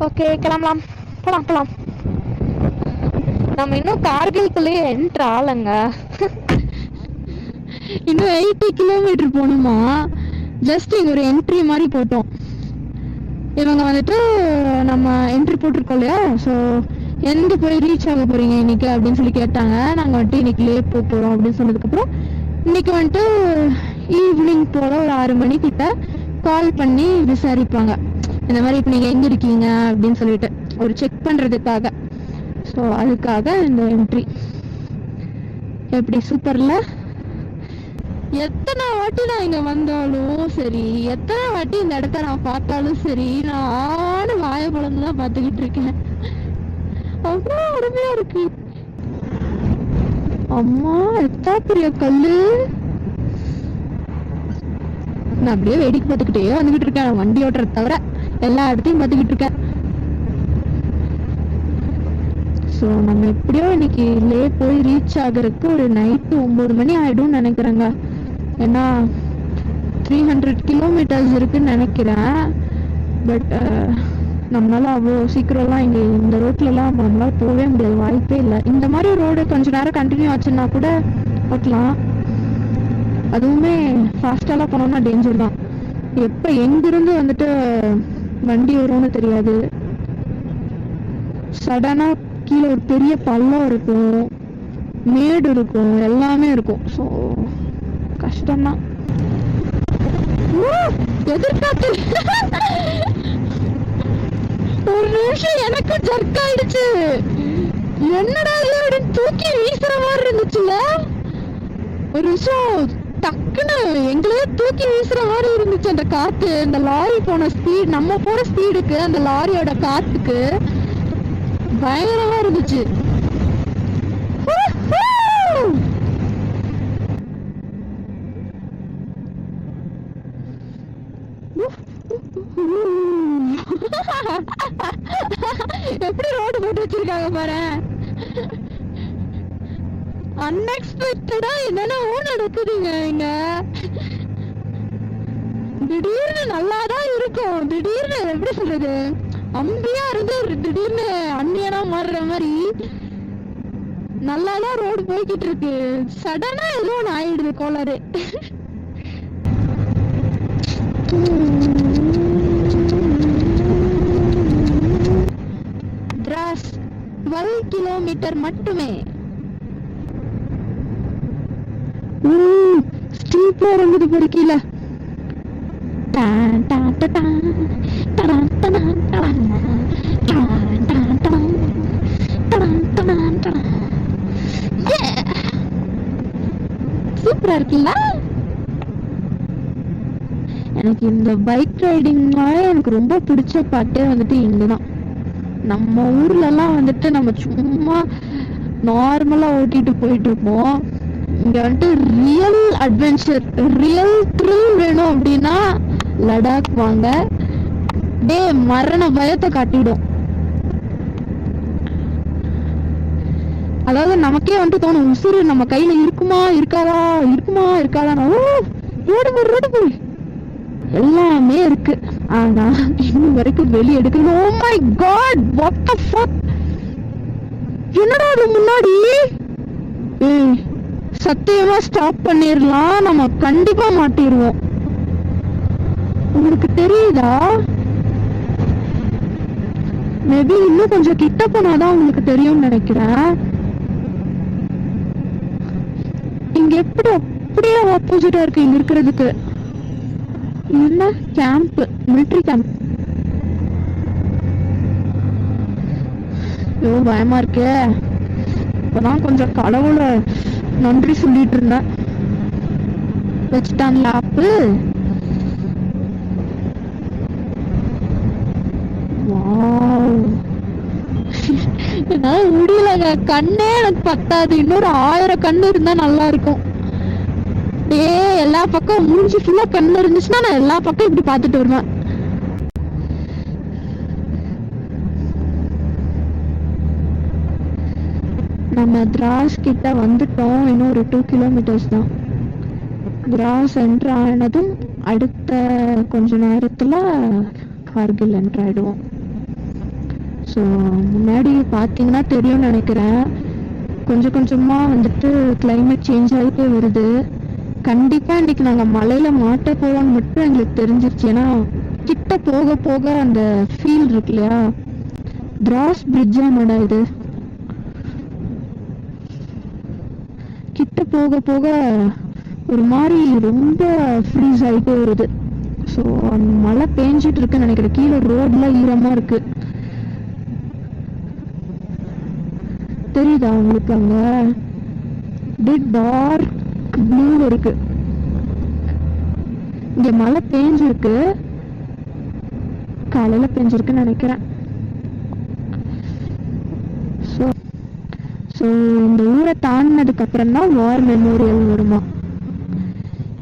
Okay, கிளம்பலாம். போலாம் போலாம். நம்ம இன்னும் கார்கில்குள்ளேயே என்ட்ரு ஆளுங்க. இன்னும் 80 கிலோமீட்டர் போகணுமா? ஜஸ்ட் இங்க ஒரு என்ட்ரி மாதிரி போட்டோம். இவங்க வந்துட்டு நம்ம என்ட்ரி போட்டிருக்கோம் இல்லையா, ஸோ எங்க போய் ரீச் ஆக போறீங்க இன்னைக்கு அப்படின்னு சொல்லி கேட்டாங்க. நாங்கள் வந்துட்டு இன்னைக்கு லேட் போக போறோம் அப்படின்னு சொன்னதுக்கப்புறம் இன்னைக்கு வந்துட்டு ஈவினிங் போல ஒரு 6 மணிக்கிட்ட கால் பண்ணி விசாரிப்பாங்க, இந்த மாதிரி இப்போ நீங்கள் எங்கே இருக்கீங்க அப்படின்னு சொல்லிட்டு ஒரு செக் பண்ணுறதுக்காக. ஸோ அதுக்காக இந்த என்ட்ரி. எப்படி சூப்பர்ல? எத்தனை வாட்டி நான் இங்க வந்தாலும் சரி, எத்தனை வாட்டி இந்த இடத்த நான் பார்த்தாலும் சரி, நானும் வாய பழந்து தான் பார்த்துக்கிட்டு இருக்கேன். அவ்வளோ அருமையா இருக்கு. அம்மா எத்தா பெரிய கல்லு. நான் அப்படியே வேடிக்கை பார்த்துக்கிட்டே வந்துகிட்டு இருக்கேன், வண்டி ஓட்டுறத தவிர எல்லா இடத்தையும் பார்த்துக்கிட்டு இருக்கேன். ஸோ நம்ம எப்படியோ இன்னைக்கு போய் ரீச் ஆகிறதுக்கு ஒரு நைட்டு 9 மணி ஆயிடும்னு நினைக்கிறேங்க. ஏன்னா 300 கிலோமீட்டர்ஸ் இருக்குன்னு நினைக்கிறேன். பட் நம்மளால அவ்வளோ சீக்கிரம்லாம் இங்கே இந்த ரோட்லலாம் நம்மளால போகவே முடியாது, வாய்ப்பே இல்லை. இந்த மாதிரி ரோடு கொஞ்ச நேரம் கண்டினியூ ஆச்சுன்னா கூட ஓட்டலாம். அதுவுமே ஃபாஸ்டாலாம் போனோம்னா டேஞ்சர் தான். எப்போ எங்கிருந்து வந்துட்டு வண்டி வரும்னு தெரியாது. சடனாக கீழே ஒரு பெரிய பள்ளம் இருக்கும், மேடு இருக்கும், எல்லாமே இருக்கும். ஸோ கஷ்டம்தான். எதிர்பார்த்து ஒரு நிமிஷம் எனக்கு ஜர்க் ஆயிடுச்சு. என்னடா இது தூக்கி வீசுற மாதிரி இருந்துச்சுல. ஒரு நிமிஷம் டக்குன்னு எங்களையே தூக்கி வீசுற மாதிரி இருந்துச்சு அந்த காத்து. அந்த லாரி போன ஸ்பீட், நம்ம போற ஸ்பீடுக்கு அந்த லாரியோட காத்துக்கு பயங்கரமா இருந்துச்சு. எப்படி ரோடு போட்டு வச்சிருக்காங்க பாரு. அன்எக்ஸ்பெக்டடா என்னென்னவோ நடக்குதுங்க இங்க. திடீர்னு நல்லாதான் இருக்கும், திடீர்னு எப்படி சொல்றது, அம்பியா இருந்து திடீர்னு அந்நியனா மாறுற மாதிரி நல்லாதான் ரோடு போய்கிட்டு இருக்கு. சடனா ஏதோ ஒன்று ஆயிடுது கோளாறு. திராஸ் 12 கிலோமீட்டர் மட்டுமே. ஸ்டீப்ல இறங்குது பாரு கீழே. சூப்பரா இருக்குல்ல? எனக்கு இந்த பைக் ரைடிங்னால எனக்கு ரொம்ப பிடிச்ச பாட்டே வந்துட்டு இங்கதான். நம்ம ஊர்ல எல்லாம் வந்துட்டு நம்ம சும்மா நார்மலா ஓட்டிட்டு போயிட்டு இருப்போம். இங்க வந்துட்டு ரியல் அட்வென்ச்சர், ரியல் த்ரில் வேணும் அப்படின்னா லடாக் வாங்க. டே மரண பயத்தை காட்டிடும். அதாவது நமக்கே வந்துட்டு தோணும், உசுறு நம்ம கையில இருக்குமா இருக்காதா, இருக்குமா இருக்காதா. ரோடு போய் எல்லாமே இருக்கு, ஆனா இன்னும் வரைக்கும் வெளியே எடுக்கணும். Oh my god, what the fuck. என்னடா அது முன்னாடி? சத்தியமா ஸ்டாப் பண்ணிடலாம், நம்ம கண்டிப்பா மாட்டிடுவோம். உங்களுக்கு தெரியுதா? மேபி இன்னும் கொஞ்சம் கிட்ட போனாதான் உங்களுக்கு தெரியும்னு நினைக்கிறேன். இங்க எப்படி அப்படியே ஆப்போசிட்டா இருக்கு இங்க இருக்கிறதுக்கு. என்ன கேம்ப், மிலிட்டரி கேம்ப். ஐயோ பயமா இருக்கே. இப்பதான் கொஞ்சம் கடவுளை நன்றி சொல்லிட்டு இருந்தேன். வச்சுட்டான்ல ஆப்பு. என்னால முடியலங்க, கண்ணே எனக்கு பத்தாது. இன்னொரு 1000 கண்ணு இருந்தா நல்லா இருக்கும். எல்லா பக்கம் மூஞ்சி ஃபுல்லா கண்ணு இருந்துச்சுன்னா நான் எல்லா பக்கம் இப்படி பாத்துட்டு வருவேன். நம்ம திராஸ் கிட்ட வந்துட்டோம். இன்னும் ஒரு 2 கிலோமீட்டர்ஸ் தான். திராஸ் என்ட்ரு ஆனதும் அடுத்த கொஞ்ச நேரத்துல கார்கில் என்ட்ரு ஆயிடுவோம். ஸோ முன்னாடி பார்த்தீங்கன்னா தெரியும்னு நினைக்கிறேன், கொஞ்சம் கொஞ்சமாக வந்துட்டு கிளைமேட் சேஞ்ச் ஆகிட்டே வருது. கண்டிப்பாக இன்னைக்கு நாங்கள் மலையில் மாட்ட போவோம்னு மட்டும் எங்களுக்கு தெரிஞ்சிருச்சு. ஏன்னா கிட்ட போக போக அந்த ஃபீல் இருக்கு இல்லையா. திராஸ் பிரிட்ஜா என்னடா இது, கிட்ட போக போக ஒரு மாதிரி ரொம்ப ஃப்ரீஸ் ஆகிட்டே வருது. ஸோ அந்த மழை பேஞ்சிட்டு இருக்குன்னு நினைக்கிறேன். கீழே ரோட்லாம் ஈரமாக இருக்கு. தெரியுதா உங்களுக்கு? அங்க டார்க் ப்ளூ இருக்கு. இங்க மழை பேஞ்சிருக்கு, காலையில பேஞ்சிருக்குன்னு நினைக்கிறேன். ஸோ இந்த ஊரை தாண்டினதுக்கு அப்புறம் தான் வார் மெமோரியல் வருமா.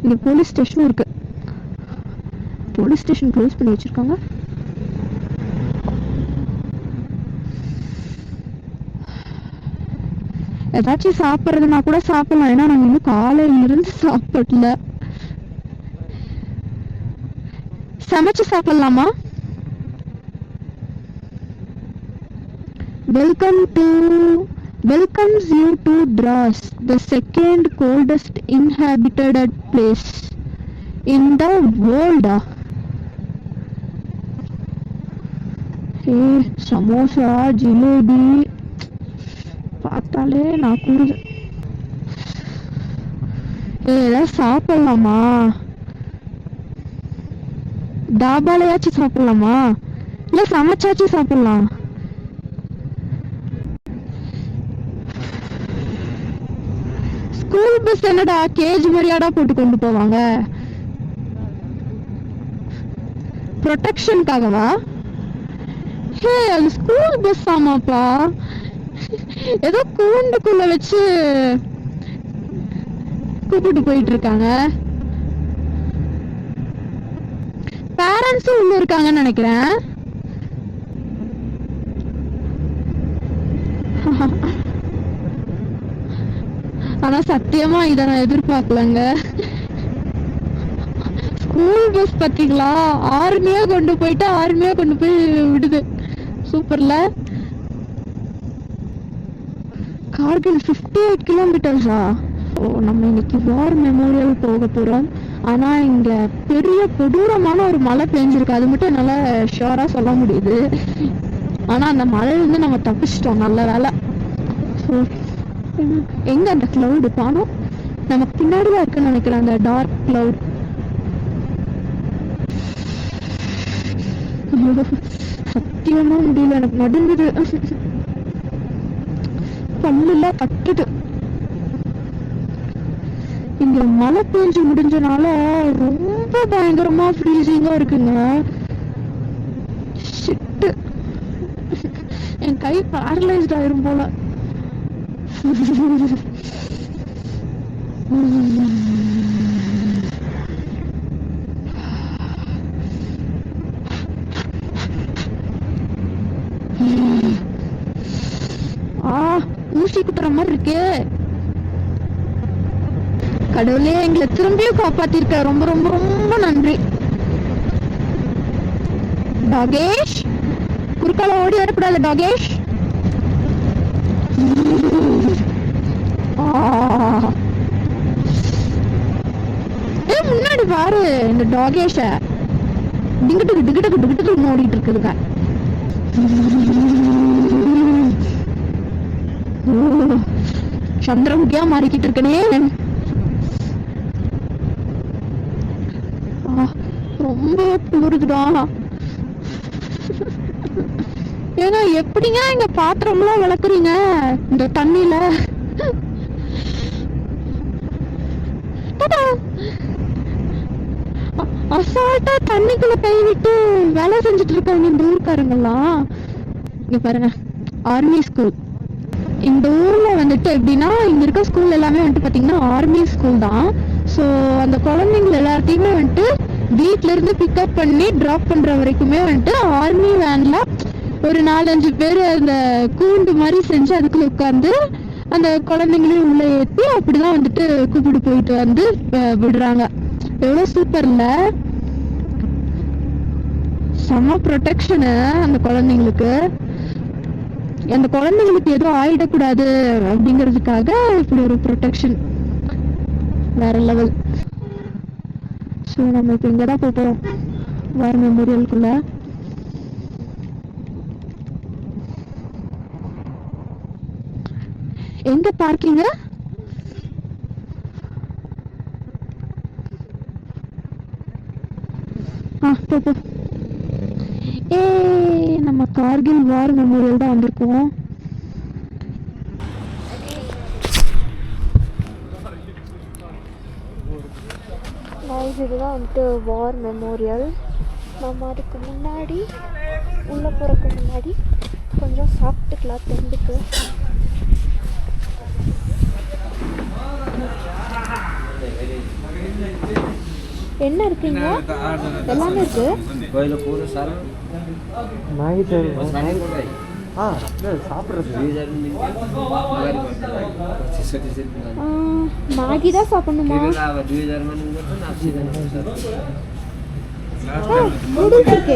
இங்க போலீஸ் ஸ்டேஷனும் இருக்கு. போலீஸ் ஸ்டேஷன் க்ளோஸ் பண்ணி வச்சிருக்காங்க. ஏதாச்சும் சாப்பிட்றதுனா கூட சாப்பிடலாம். ஏன்னா நாங்கள் இன்னும் காலையில இருந்து சாப்பிடல. சமைச்சு சாப்பிடலாமா? welcomes you to Dras, the second coldest inhabited place in the world. Samosa, jalebi பார்த்தாலே நான் கூடுது. ஏதாவது சாப்பிடலாமா? டாபாலையாச்சும் சாப்பிடலாமா, இல்ல சமைச்சாச்சும் சாப்பிடலாம். ஸ்கூல் பஸ் என்னடா கேஜ் மாதிரியாடா போட்டு கொண்டு போவாங்க? ப்ரொடெக்ஷனுக்காகவா? ஹே, அது ஸ்கூல் பஸ் ஆமாப்பா. ஏதோ கூண்டுக்குள்ள வச்சு கூப்பிட்டு போயிட்டு இருக்காங்க. பேரண்ட்ஸும் உள்ள இருக்காங்கன்னு நினைக்கிறேன். ஆனா சத்தியமா இத நான் எதிர்பார்க்கலங்க. ஸ்கூல் பஸ் பாத்தீங்களா, ஆர்மியா கொண்டு போய் விடுது. சூப்பர்ல. கார்கில் 58 கிலோமீட்டர்ஸா? ஓ, நம்ம இன்னைக்கு வார் மெமோரியல் போக போறோம். ஆனா இங்க பெரிய கொடூரமான ஒரு மழை பெஞ்சிருக்கு, அது மட்டும் என்னால ஷியோரா சொல்ல முடியுது. ஆனா அந்த மழையில இருந்து நம்ம தப்பிச்சிட்டோம், நல்ல வேலை. எங்க அந்த கிளவுட் பானோம்? நமக்கு பின்னாடிதான் இருக்குன்னு நினைக்கிறேன் அந்த டார்க் கிளவுட். சத்தியமா முடியல, எனக்கு நடுங்குது, பல்லுலாம் கட்டுது. இங்க மழை பெஞ்சு முடிஞ்சனால ரொம்ப பயங்கரமா ஃப்ரீசிங்கா இருக்குங்க. ஷிட், என் கை பேரலைஸ்ட் ஆயிரும் போல. ஊசி குத்துற மாதிரி இருக்கு. கடவுளே, எங்களை திரும்பியும் காப்பாத்திருக்க, ரொம்ப ரொம்ப ரொம்ப நன்றி. டாகேஷ், குறுக்கால ஓடி வரக்கூடாது டாகேஷ். முன்னாடி பாரு இந்த டாகேஷ, டிங்கிட்டு டிங்கிட்டு டிங்கிட்டு ஓடிட்டு இருக்குதுங்க. சந்திரமுகியா மாறிக்கிட்டு இருக்கனே. ரொம்ப குளிருதுடா. ஏங்க எப்படிங்க இங்க பாத்திரம்லாம் விளக்குறீங்க இந்த தண்ணியில? அசால்ட்டா தண்ணிக்குள்ள கை விட்டு வேலை செஞ்சுட்டு இருக்காங்க இந்த ஊருக்காரங்கெல்லாம். இங்க பாருங்க, ஆர்மி ஸ்கூல். இந்த ஊர்ல வந்துட்டு எப்படின்னா, இங்க இருக்க ஸ்கூல் எல்லாமே வந்துட்டு பாத்தீங்கன்னா ஆர்மி ஸ்கூல் தான். ஸோ அந்த குழந்தைங்க எல்லாத்தையுமே வந்துட்டு வீட்ல இருந்து பிக்கப் பண்ணி டிராப் பண்ற வரைக்குமே வந்துட்டு ஆர்மி வேன்ல ஒரு 4-5 பேர் அந்த கூண்டு மாதிரி செஞ்சு அதுக்குள்ள உட்கார்ந்து அந்த குழந்தைங்களையும் உள்ள ஏற்றி அப்படிதான் வந்துட்டு கூப்பிட்டு போயிட்டு வந்து விடுறாங்க. எவ்வளவு சூப்பர்ல, செம ப்ரொடெக்ஷனு அந்த குழந்தைங்களுக்கு. அந்த குழந்தைங்களுக்கு எதுவும் ஆயிடக்கூடாது அப்படிங்கிறதுக்காக இப்படி ஒரு ப்ரொடெக்ஷன் வேற லெவல். ஸோ நம்ம இப்போ இங்கே தான் போகிறோம் வார் மெமோரியலுக்குள்ள. எங்க பார்க்கிங்க? போ. நம்ம கார்கில் வார் மெமோரியல் தான் வந்திருக்கோம். இதுதான் வந்துட்டு வார் மெமோரியல். நம்ம அதுக்கு முன்னாடி உள்ளே போகிறதுக்கு முன்னாடி கொஞ்சம் சாப்பிட்டுக்கலாம் தெண்டுக்கு. என்ன இருக்குங்க? எல்லாமே இருக்கு. மேகி தான் சாப்பிடணுமா? நூடுல்ஸ் இருக்கு.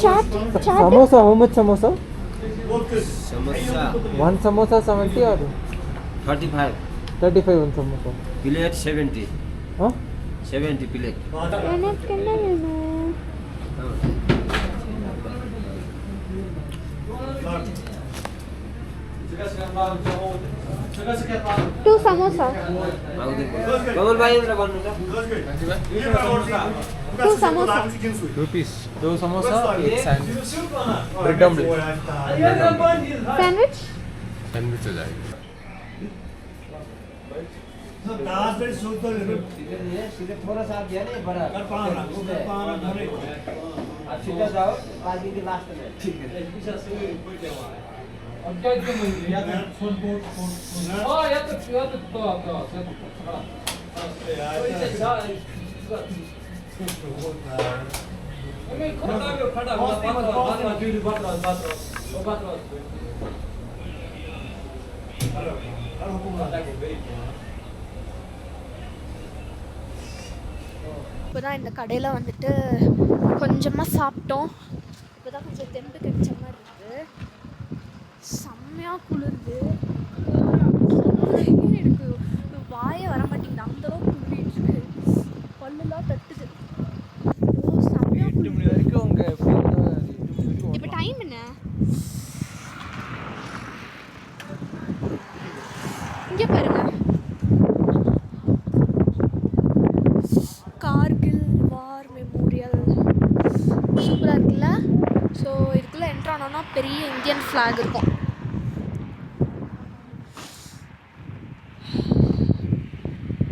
Samosa, how much samosa? One samosa 70 or 35. 35 one samosa. Plate 70. Huh? 70 plate. எனக்கு என்ன வேணும்? Two samosa. Kamal bhai इधर बन रहा. Two samosa. Rupees. 2 samosa, 1 sandwich. Bread omelette. Sandwich? Sandwich हो जाएगा. सीधे थोड़ा सा दिया नहीं बड़ा. आप सीधा जाओ पार्किंग के लास्ट में. ठीक है. अब क्या इतना मंदिर या तो फोन हां या तो मैं खड़ा இப்போதான் இந்த கடையில் வந்துட்டு கொஞ்சமாக சாப்பிட்டோம். இப்போதான் கொஞ்சம் தெம்பு கிடைச்ச மாதிரி இருக்குது. செம்மையாக குளிருது. எனக்கு வாயே வர மாட்டேங்குது, அந்தளவுக்கு குளிரிட்டு இருக்கு. பல்லுலாம் தட்டுது. செம்மையாக குளிருது. இப்போ டைம் என்ன? இங்கே பாருங்க, கார்கில் வார் மெமோரியல் சூப்பராக இருக்குல்ல. ஸோ இதுக்குள்ளே என்ட்ரு ஆனோன்னா பெரிய இந்தியன் ஃப்ளாக் இருக்கும்.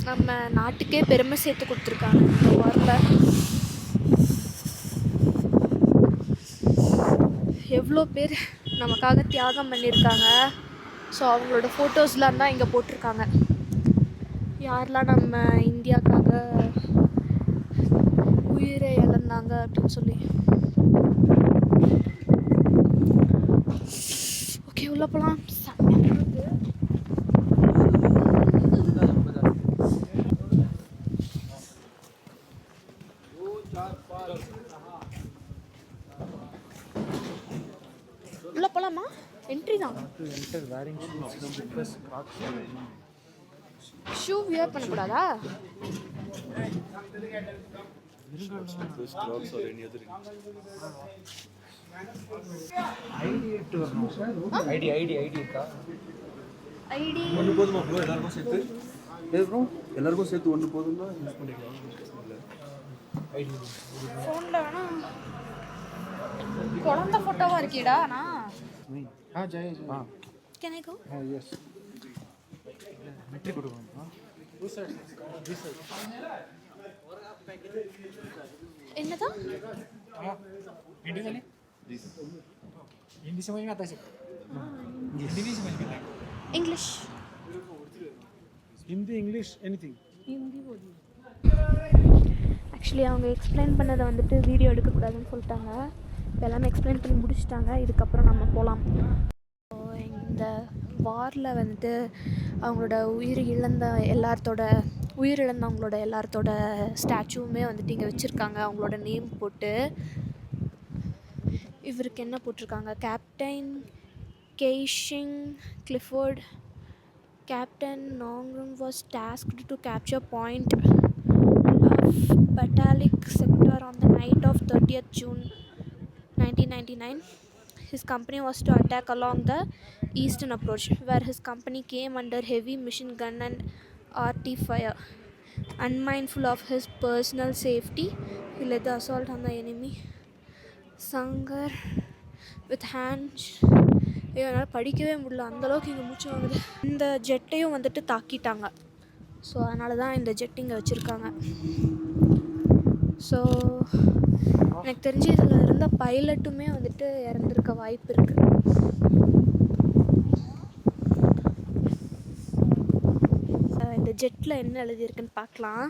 நம்ம நாட்டுக்கே பெருமை சேர்த்து கொடுத்துருக்காங்க இந்த வாரில். எவ்வளோ பேர் நமக்காக தியாகம் பண்ணியிருக்காங்க. ஸோ அவங்களோட ஃபோட்டோஸ்லாம் தான் இங்கே போட்டிருக்காங்க. யாரெல்லாம் நம்ம இந்தியாவுக்காக உயிரை இழந்தாங்க அப்படின்னு சொல்லி. ஓகே, உள்ள போகலாம். உள்ள போகலாமா? என்ட்ரி தான். ஷூ வியர் பண்ணக்கூடாதா? ஐடி இருக்கா? ஐடி ஒன்று போதுமா ப்ரோ? எல்லாருக்கும் சேர்த்து ப்ரோ, எல்லாருக்கும் சேர்த்து ஒன்று போதும்னா யூஸ் பண்ணிக்கலாம். ஐடி ஃபோனில் வேணா குழந்தை ஃபோட்டோவாக இருக்கீடா. நான் Jai can I go? Yes மெட்ரிக் கொடுக்கணும். என்னதான்? हिंदी समझ में आता है सबको? हिंदी नहीं समझ में आता है? English. Hindi English anything. Hindi போதும். ஆக்சுவலி அவங்க எக்ஸ்பிளைன் பண்ணதை வந்துட்டு வீடியோ எடுக்கக்கூடாதுன்னு சொல்லிட்டாங்க. இப்போ எல்லாமே எக்ஸ்பிளைன் பண்ணி முடிச்சிட்டாங்க. இதுக்கப்புறம் நம்ம போகலாம். இந்த வாரில் வந்துட்டு அவங்களோட உயிரிழந்தவங்களோட எல்லாத்தோட ஸ்டாச்சுவுமே வந்துட்டு இங்கே வச்சுருக்காங்க, அவங்களோட நேம் போட்டு. இவருக்கு என்ன போட்டிருக்காங்க, captain Keishing Clifford. Captain Nongrum was tasked to capture Point Batalic sector on the night of 30th June 1999. His company was to attack along the eastern approach, where his company came under heavy machine gun and RT fire. Unmindful of his personal safety, he led the assault on the enemy. Sangar with hands. என்னால் படிக்கவே முடியல, அந்தளவுக்கு இங்கே மூச்சு வாங்குது. இந்த ஜெட்டையும் வந்துட்டு தாக்கிட்டாங்க. So அதனால தான் இந்த ஜெட் இங்கே வச்சுருக்காங்க. ஸோ எனக்கு தெரிஞ்சு இதில் இருந்த பைலட்டுமே வந்துட்டு இறந்துருக்க வாய்ப்பு இருக்குது. இந்த ஜெட்டில் என்ன எழுதியிருக்குன்னு பார்க்கலாம்.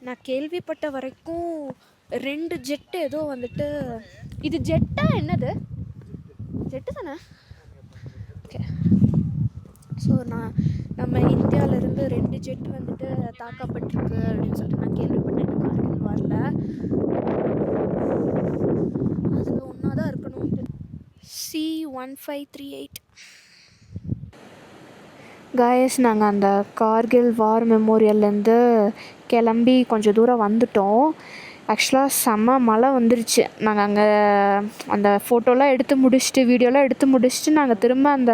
நான் கேள்விப்பட்ட வரைக்கும் 2 ஜெட்டு ஏதோ வந்துட்டு, இது ஜெட்டா என்னது, ஜெட்டு தானே? ஓகே. ஸோ நம்ம இந்தியாவிலேருந்து 2 ஜெட் வந்துட்டு தாக்கப்பட்டிருக்கு அப்படின்னு சொல்லிட்டு நான் கேள்விப்பட்டேன். இந்த கார்கில் வாரில் அதில் ஒன்றா தான் இருக்கணும். இது C-1538. காய்ஸ், நாங்கள் அந்த கார்கில் வார் மெமோரியல்லேருந்து கிளம்பி கொஞ்சம் தூரம் வந்துட்டோம். ஆக்சுவலாக செம்ம மழை வந்துருச்சு. நாங்கள் அங்கே அந்த ஃபோட்டோலாம் எடுத்து முடிச்சுட்டு, வீடியோலாம் எடுத்து முடிச்சுட்டு நாங்கள் திரும்ப அந்த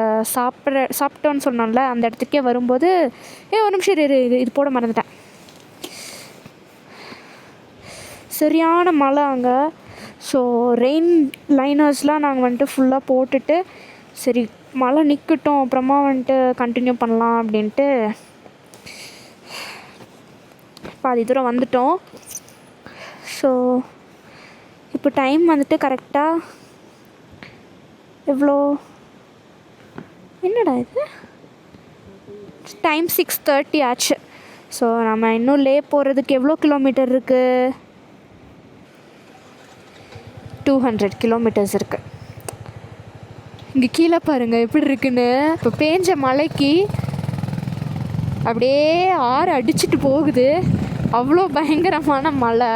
சாப்பிட்டோன்னு சொன்னோம்ல, அந்த இடத்துக்கே வரும்போது ஒரு நிமிஷம் இது போட மறந்துட்டேன். சரியான மழை அங்கே. ஸோ ரெயின் லைனர்ஸ்லாம் நாங்கள் வந்துட்டு ஃபுல்லாக போட்டுட்டு, சரி மழை நிற்கட்டும் அப்புறமா வந்துட்டு கண்டினியூ பண்ணலாம் அப்படின்ட்டு பாதி தூரம் வந்துட்டோம். ஸோ இப்போ டைம் வந்துட்டு கரெக்டாக எவ்வளோ, என்னடா இது, டைம் 6:30 ஆச்சு. ஸோ நம்ம இன்னும் லே போகிறதுக்கு எவ்வளோ கிலோமீட்டர் இருக்குது? 200 கிலோமீட்டர்ஸ் இருக்குது. இங்கே கீழே பாருங்கள் எப்படி இருக்குன்னு. இப்போ பேஞ்ச மழைக்கு அப்படியே ஆறு அடிச்சுட்டு போகுது. அவ்வளோ பயங்கரமான மழை.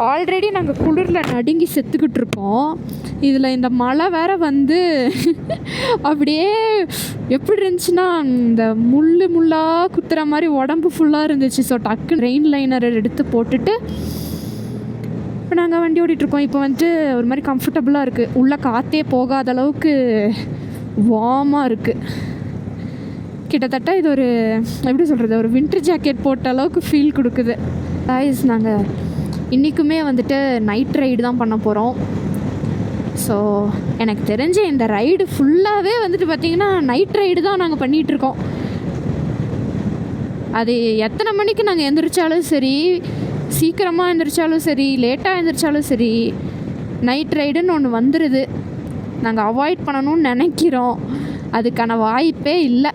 ஆல்ரெடி நாங்கள் குளிரில் நடுங்கி செத்துக்கிட்டு இருக்கோம். இதில் இந்த மழை வேற வந்து அப்படியே எப்படி இருந்துச்சுன்னா, இந்த முள்ளாக குத்துற மாதிரி உடம்பு ஃபுல்லாக இருந்துச்சு. ஸோ டக்கு ரெயின் லைனர் எடுத்து போட்டுட்டு இப்போ நாங்கள் வண்டி ஓட்டிகிட்ருக்கோம். இப்போ வந்துட்டு ஒரு மாதிரி கம்ஃபர்டபுளாக இருக்குது. உள்ளே காற்றே போகாத அளவுக்கு வார்மாக இருக்குது. கிட்டத்தட்ட இது ஒரு எப்படி சொல்கிறது, ஒரு வின்டர் ஜாக்கெட் போட்ட அளவுக்கு ஃபீல் கொடுக்குது. காய்ஸ், நாங்கள் இன்றைக்குமே வந்துட்டு நைட் ரைடு தான் பண்ண போகிறோம். ஸோ எனக்கு தெரிஞ்ச இந்த ரைடு ஃபுல்லாகவே வந்துட்டு பார்த்திங்கன்னா நைட் ரைடு தான் நாங்கள் பண்ணிகிட்ருக்கோம். அது எத்தனை மணிக்கு நாங்கள் எழுந்திரிச்சாலும் சரி, சீக்கிரமாக எழுந்திரிச்சாலும் சரி, லேட்டாக எழுந்திரிச்சாலும் சரி, நைட் ரைடுன்னு ஒன்று வந்துடுது. நாங்கள் அவாய்ட் பண்ணணும்னு நினைக்கிறோம், அதுக்கான வாய்ப்பே இல்லை.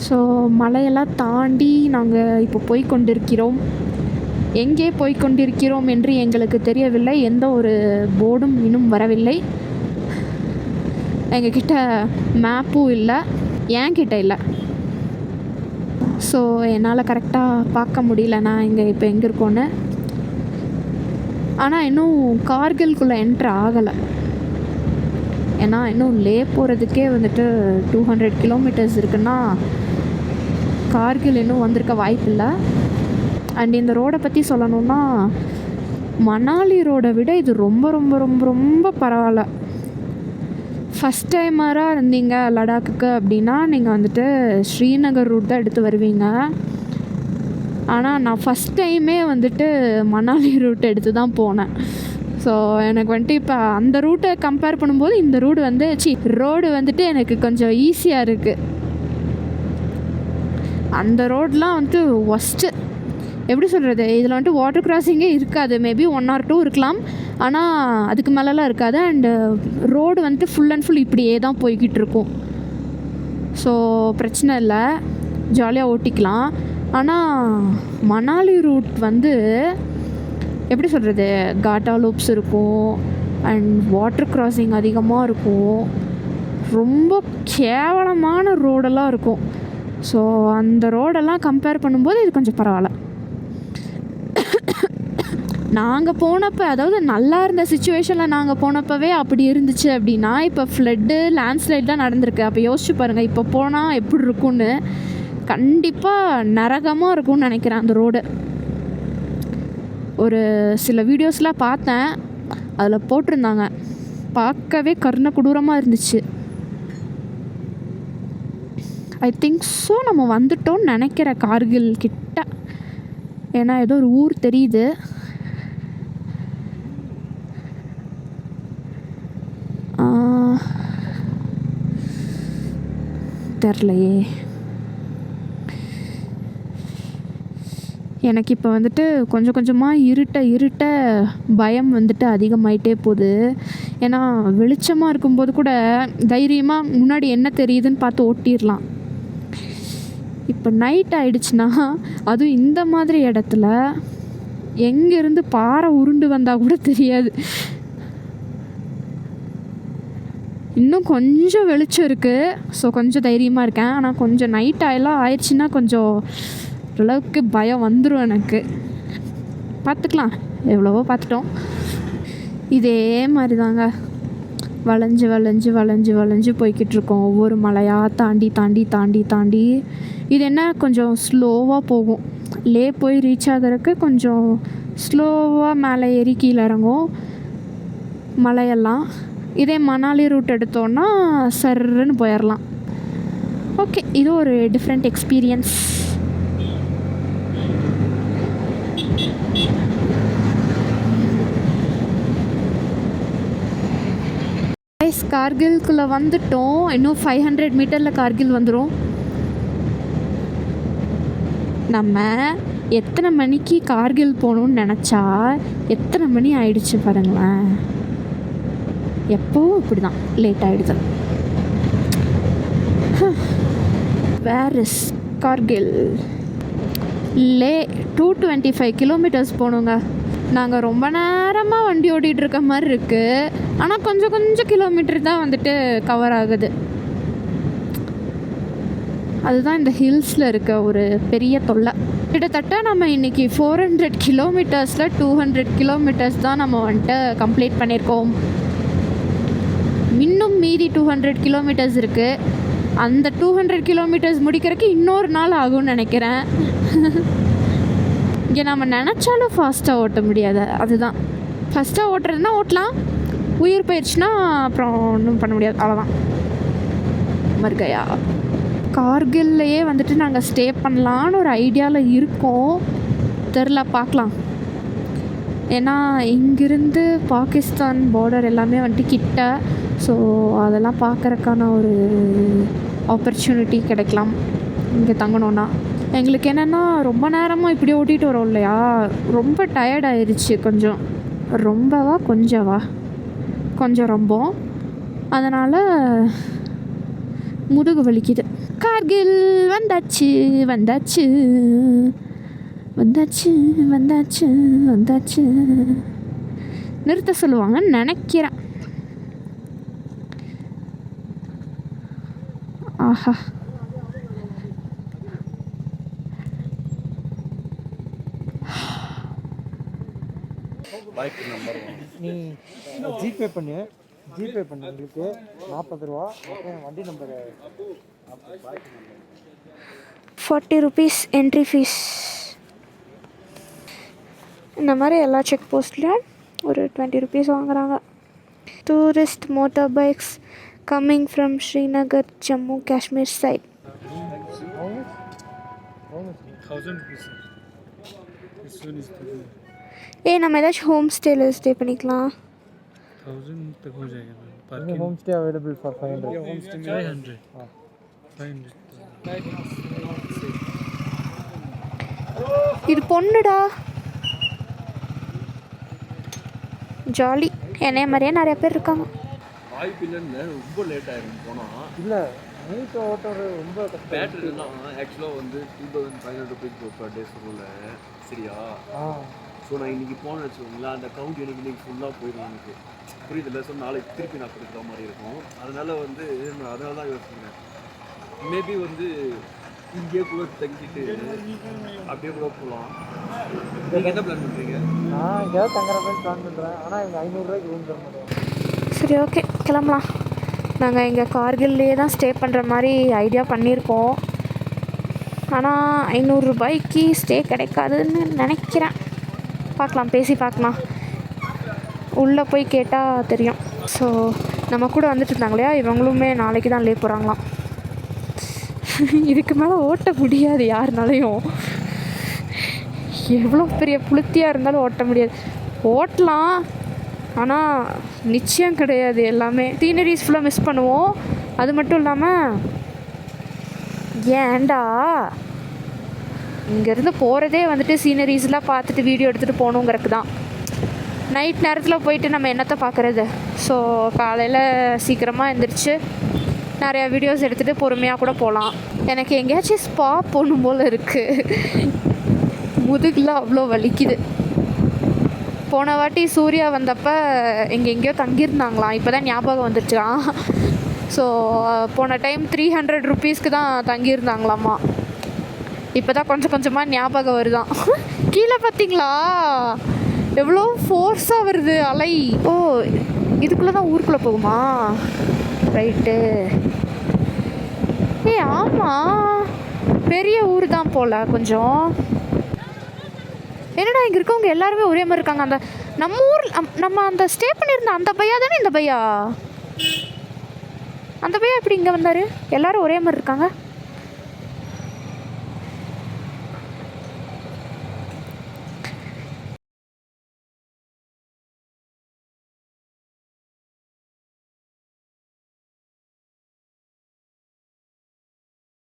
ஸோ மலையெல்லாம் தாண்டி நாங்கள் இப்போ போய்கொண்டிருக்கிறோம். எங்கே போய்கொண்டிருக்கிறோம் என்று எங்களுக்கு தெரியவில்லை. எந்த ஒரு போர்டும் இன்னும் வரவில்லை. எங்ககிட்ட மேப்பும் இல்லை, என்கிட்ட இல்லை. ஸோ என்னால் கரெக்டாக பார்க்க முடியல நான் இப்போ எங்கே இருக்கோன்னு. ஆனால் இன்னும் கார்கில்குள்ளே என்ட்ரு ஆகலை. ஏன்னா இன்னும் லே போகிறதுக்கே வந்துட்டு 200 கிலோமீட்டர்ஸ் இருக்குன்னா கார்கில் இன்னும் வந்திருக்க வாய்ப்பு இல்லை. அண்ட் இந்த ரோடை பற்றி சொல்லணுன்னா, மணாலி ரோடை விட இது ரொம்ப ரொம்ப ரொம்ப ரொம்ப பரவாயில்ல. ஃபஸ்ட் டைமராக இருந்தீங்க லடாக்குக்கு அப்படின்னா நீங்கள் வந்துட்டு ஸ்ரீநகர் ரூட் தான் எடுத்து வருவீங்க. ஆனால் நான் ஃபஸ்ட் டைமே வந்துட்டு மணாலி ரூட் எடுத்து தான் போனேன். ஸோ எனக்கு வந்துட்டு இப்போ அந்த ரூட்டை கம்பேர் பண்ணும்போது இந்த ரோடு வந்துட்டு எனக்கு கொஞ்சம் ஈஸியாக இருக்குது. அந்த ரோடெலாம் வந்துட்டு ஒஸ்ட்டு. எப்படி சொல்கிறது, இதில் வந்துட்டு வாட்டர் கிராசிங்கே இருக்காது. மேபி 1 or 2 இருக்கலாம், ஆனால் அதுக்கு மேலெலாம் இருக்காது. அண்டு ரோடு வந்துட்டு ஃபுல் அண்ட் ஃபுல் இப்படியே தான் போய்கிட்டு இருக்கும். ஸோ பிரச்சனை இல்லை, ஜாலியாக ஓட்டிக்கலாம். ஆனால் மணாலி ரூட் வந்து எப்படி சொல்கிறது, காட்டா லூப்ஸ் இருக்கும் அண்ட் வாட்டர் கிராசிங் அதிகமாக இருக்கும். ரொம்ப கேவலமான ரோடெல்லாம் இருக்கும். ஸோ அந்த ரோடெல்லாம் கம்பேர் பண்ணும்போது இது கொஞ்சம் பரவாயில்ல. நாங்கள் போனப்போ, அதாவது நல்லா இருந்த சுச்சுவேஷனில் நாங்கள் போனப்பவே அப்படி இருந்துச்சு அப்படின்னா, இப்போ ஃப்ளட்டு லேண்ட்ஸ்லைட் தான் நடந்திருக்கு. அப்போ யோசிச்சு பாருங்கள், இப்போ போனால் எப்படி இருக்கும்னு. கண்டிப்பாக நரகமாக இருக்கும்னு நினைக்கிறேன் அந்த ரோடு. ஒரு சில வீடியோஸ்லாம் பார்த்தேன், அதில் போட்டிருந்தாங்க, பார்க்கவே கருண கொடூரமாக இருந்துச்சு. ஐ திங்க் ஸோ நம்ம வந்துட்டோம்னு நினைக்கிறேன் கார்கில் கிட்ட. ஏன்னா ஏதோ ஒரு ஊர் தெரியுது. தெரிலையே. எனக்கு இப்போ வந்துட்டு கொஞ்சம் கொஞ்சமாக இருட்ட பயம் வந்துட்டு அதிகமாயிட்டே போகுது. ஏன்னா வெளிச்சமாக இருக்கும்போது கூட தைரியமாக முன்னாடி என்ன தெரியுதுன்னு பார்த்து ஓட்டிடலாம். இப்போ நைட் ஆயிடுச்சுன்னா, அதுவும் இந்த மாதிரி இடத்துல எங்கேருந்து பாறை உருண்டு வந்தால் கூட தெரியாது. இன்னும் கொஞ்சம் வெளிச்சம் இருக்குது, ஸோ கொஞ்சம் தைரியமாக இருக்கேன். ஆனால் கொஞ்சம் நைட் ஆயிடுச்சுன்னா கொஞ்சம் ஓரளவுக்கு பயம் வந்துடும் எனக்கு. பார்த்துக்கலாம், எவ்வளவோ பார்த்துட்டோம். இதே மாதிரி தாங்க வளைஞ்சு வளைஞ்சு வளைஞ்சு வளைஞ்சு போய்கிட்டு இருக்கோம். ஒவ்வொரு மலையாக தாண்டி தாண்டி தாண்டி தாண்டி. இது என்ன கொஞ்சம் ஸ்லோவாக போகும். லே போய் ரீச் ஆகிறதுக்கு கொஞ்சம் ஸ்லோவாக மேலே ஏறி கீழே இறங்கும் மலையெல்லாம். இதே மணாலி ரூட் எடுத்தோன்னா சர்ன்னு போயிடலாம். ஓகே, இது ஒரு டிஃப்ரெண்ட் எக்ஸ்பீரியன்ஸ். கார்கில்குள்ளே வந்துட்டோம். இன்னும் 500 மீட்டரில் கார்கில் வந்துடும். நம்ம எத்தனை மணிக்கு கார்கில் போகணுன்னு நினச்சா எத்தனை மணி ஆயிடுச்சு பாருங்களேன். எப்போவும் இப்படி தான் லேட் ஆகிடுது. Where is Kargil? Leh 225 kilometres போகணுங்க. நாங்கள் ரொம்ப நேரமாக வண்டி ஓட்டிகிட்டு இருக்க மாதிரி இருக்குது. ஆனால் கொஞ்சம் கொஞ்சம் கிலோமீட்டர் தான் வந்துட்டு கவர் ஆகுது. அதுதான் இந்த ஹில்ஸில் இருக்க ஒரு பெரிய தொல்லை. கிட்டத்தட்ட நம்ம இன்றைக்கி 400 கிலோமீட்டர்ஸில் 200 கிலோமீட்டர்ஸ் தான் நம்ம வந்துட்டு கம்ப்ளீட் பண்ணியிருக்கோம். இன்னும் மீதி 200 கிலோமீட்டர்ஸ் இருக்குது. அந்த 200 கிலோமீட்டர்ஸ் முடிக்கிறதுக்கு இன்னொரு நாள் ஆகும்னு நினைக்கிறேன். இங்கே நம்ம நினச்சாலும் ஃபாஸ்ட்டாக ஓட்ட முடியாது. அதுதான், ஃபஸ்ட்டாக ஓட்டுறதுனா ஓட்டலாம், உயிர் போயிடுச்சுன்னா அப்புறம் ஒன்றும் பண்ண முடியாது, அவ்வளோதான். மர்கயா கார்கில்லையே வந்துட்டு நாங்கள் ஸ்டே பண்ணலான்னு ஒரு ஐடியாவில் இருக்கோம். தெரில, பார்க்கலாம். ஏன்னா இங்கிருந்து பாகிஸ்தான் பார்டர் எல்லாமே வந்துட்டு கிட்ட. ஸோ அதெல்லாம் பார்க்குறக்கான ஒரு ஆப்பர்ச்சுனிட்டி கிடைக்கலாம் இங்கே தங்கணுன்னா. எங்களுக்கு என்னென்னா ரொம்ப நேரமாக இப்படி ஓட்டிகிட்டு வரோம் இல்லையா, ரொம்ப டயர்ட் ஆயிடுச்சு. கொஞ்சம் ரொம்பவா கொஞ்சம் ரொம்ப, அதனால் முதுகு வலிக்குது. கார்கில் வந்தாச்சு வந்தாச்சு வந்தாச்சு வந்தாச்சு வந்தாச்சு. நிறுத்த சொல்லுவாங்கன்னு நினைக்கிறேன். ஆஹா, நீ ஜிபே பண்ணு உங்களுக்கு 40 ரூபா. வண்டி நம்பர் 40 ருபீஸ் என்ட்ரி ஃபீஸ். இந்த மாதிரி எல்லா செக் போஸ்ட்லேயும் ஒரு 20 ருபீஸ் வாங்குறாங்க. Tourist motor bikes coming from Srinagar Jammu Kashmir side. 1000 rupees. As soon as நம்ம ஏதாச்சும் ஹோம் ஸ்டேல ஸ்டே பண்ணிக்கலாம். 1000 तक हो जाएगा ma'am. Parking home stay available for 500. Home stay 500. 500. இது பொண்ணுடா, ஜாலி. என்னைய மாதிரியே நிறைய பேர் இருக்காங்க. வாய்ப்பு இல்லைன்னு ரொம்ப லேட் ஆகிடும் போனால். இல்லை, நைட் ஓட்டுறது ரொம்ப கஷ்டம். பேட்டரிலாம் ஆக்சுவலாக வந்து 2500 ருபீஸ் பர் டே சொல்லுவேன். சரியா? ஸோ நான் இன்றைக்கி போனேன்னு வச்சுக்கோங்களேன், அந்த கவுண்ட் எனக்கு இன்றைக்கி ஃபுல்லாக போயிடும். எனக்கு புரியுதில்ல. ஸோ நாளைக்கு திருப்பி நான் கொடுக்குற மாதிரி இருக்கும். அதனால் வந்து நான் அதனால தான் யோசிக்கிறேன். மேபி வந்து இங்கேயே கூட தங்கிட்டு அப்படியே கூட போகலாம். நீங்கள் என்ன பிளான் பண்ணுறீங்க? நான் எங்கேயாவது தங்குற மாதிரி பிளான் பண்ணுறேன். ஆனால் இங்கே 500 ரூம் தர மாட்டேன். சரி ஓகே கிளம்பலாம். நாங்கள் இங்கே கார்கில்லே தான் ஸ்டே பண்ணுற மாதிரி ஐடியா பண்ணியிருக்கோம். ஆனால் 500 ரூபாய்க்கு ஸ்டே கிடைக்காதுன்னு நினைக்கிறேன். பார்க்கலாம், பேசி பார்க்கலாம். உள்ளே போய் கேட்டால் தெரியும். ஸோ நம்ம கூட வந்துட்டு இருந்தாங்க இல்லையா, இவங்களுமே நாளைக்கு தான் லீவ் போகிறாங்களாம். இதுக்கு மேலே ஓட்ட முடியாது யாருனாலையும். எவ்வளோ பெரிய புளுத்தியாக இருந்தாலும் ஓட்ட முடியாது. ஓட்டலாம், ஆனால் நிச்சயம் கிடையாது. எல்லாமே சீனரிஸ் ஃபுல்லாக மிஸ் பண்ணுவோம். அது மட்டும் இல்லாமல் ஏன்டா இங்கேருந்து போகிறதே வந்துட்டு சீனரிஸ்லாம் பார்த்துட்டு வீடியோ எடுத்துகிட்டு போகணுங்கிறதுக்கு தான். நைட் நேரத்தில் போயிட்டு நம்ம என்னத்தை பார்க்குறது? ஸோ காலையில் சீக்கிரமாக எழுந்திரிச்சு நிறையா வீடியோஸ் எடுத்துகிட்டு பொறுமையாக கூட போகலாம். எனக்கு எங்கேயாச்சும் ஸ்பா போகணும் போல் இருக்குது. முதுகில் அவ்வளோ வலிக்குது. போன வாட்டி சூர்யா வந்தப்போ எங்கேயோ தங்கியிருந்தாங்களாம். இப்போ தான் ஞாபகம் வந்துருச்சான். ஸோ போன டைம் 300 ருபீஸ்க்கு தான் தங்கியிருந்தாங்களாம்மா. இப்போ தான் கொஞ்சம் கொஞ்சமாக ஞாபகம் வருதான். கீழே பார்த்தீங்களா எவ்வளோ ஃபோர்ஸாக வருது அலை. ஓ இதுக்குள்ளே தான் ஊருக்குள்ளே போகுமா? ரைட்டு. ஆமாம், பெரிய ஊர் தான் போல் கொஞ்சம். என்னடா இங்கே இருக்கவங்க எல்லாருமே ஒரே மாதிரி இருக்காங்க. அந்த நம்ம ஊர் நம்ம அந்த ஸ்டே பண்ணியிருந்த அந்த பையா தானே இந்த பையா? அந்த பையா எப்படி இங்கே வந்தார்? எல்லோரும் ஒரே மாதிரி இருக்காங்க.